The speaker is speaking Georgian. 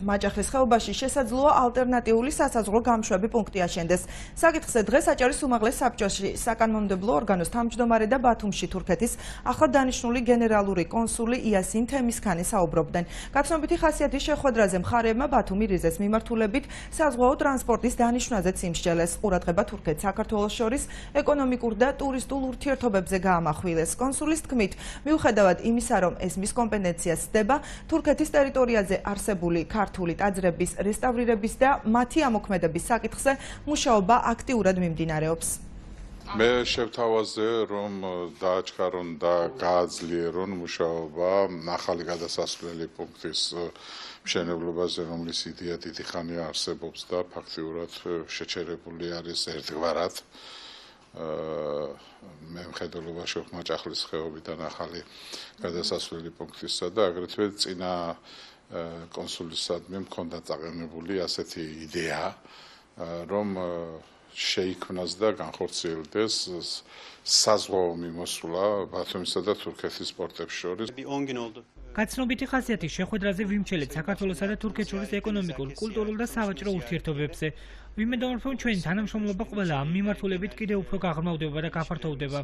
მაჯახლის ხეობაში შესაძლოა ალტერნატიული სასაზღვრო გამშვები პუნქტი აშენდეს. საკითხზე დღეს აჭარის უმაღლეს საბჭოში საკანონმდებლო ორგანოს თავმჯდომარე და ბათუმში თურქეთის ახლად დანიშნული გენერალური კონსული იასინ თემისქანი საუბრობდნენ. გაცნობითი ხასიათის შეხვედრაზე მხარეებმა ბათუმი რიზეს მიმართულებით საზღვაო ტრანსპორტის დანიშვნაზეც იმსჯელეს. ყურადღება თურქეთ-საქართველოს შორის ეკონომიკურ და ტურისტულ ურთიერთობებზე გაამახვილეს. კონსულის თქმით, მიუხედავად იმისა, რომ ეს მის კომპეტენციას სდება, თურქეთის ტერიტორიაზე არსებული ქართული ტაძრების რესტავრირების და მათი ამოქმედების საკითხზე მუშაობა აქტიურად მიმდინარეობს. მე შევთავაზე, რომ დააჩქარონ და გააძლიერონ მუშაობა ახალი გადასასვლელი პუნქტის მშენებლობაზე, რომლის იდეა დიდი ხანია არსებობს და ფაქტიურად შეჩერებული არის ერთგვარად. მე მხედველობაში ვხ მაჭახლის ხეობიდან ახალი გადასასვლელი პუნქტისა და აგრეთვე წინა კონსულისადმი მქონდა წაყენებული ასეთი იდეა, რომ შეიქმნას და განხორციელდეს საზღვაო მიმოსვლა ბათუმისა და თურქეთის პორტებს შორის. გაცნობითი ხასიათის შეხვედრაზე ვიმჩელეთ საქართველოსა და თურქეთს შორის ეკონომიკურ, კულტურულ და სავაჭრო ურთიერთობებზე. ვიმედოვნებ, რომ ჩვენი თანამშრომლობა ყველა ამ მიმართულებით კიდევ უფრო გაღრმავდება და გაფართოვდება.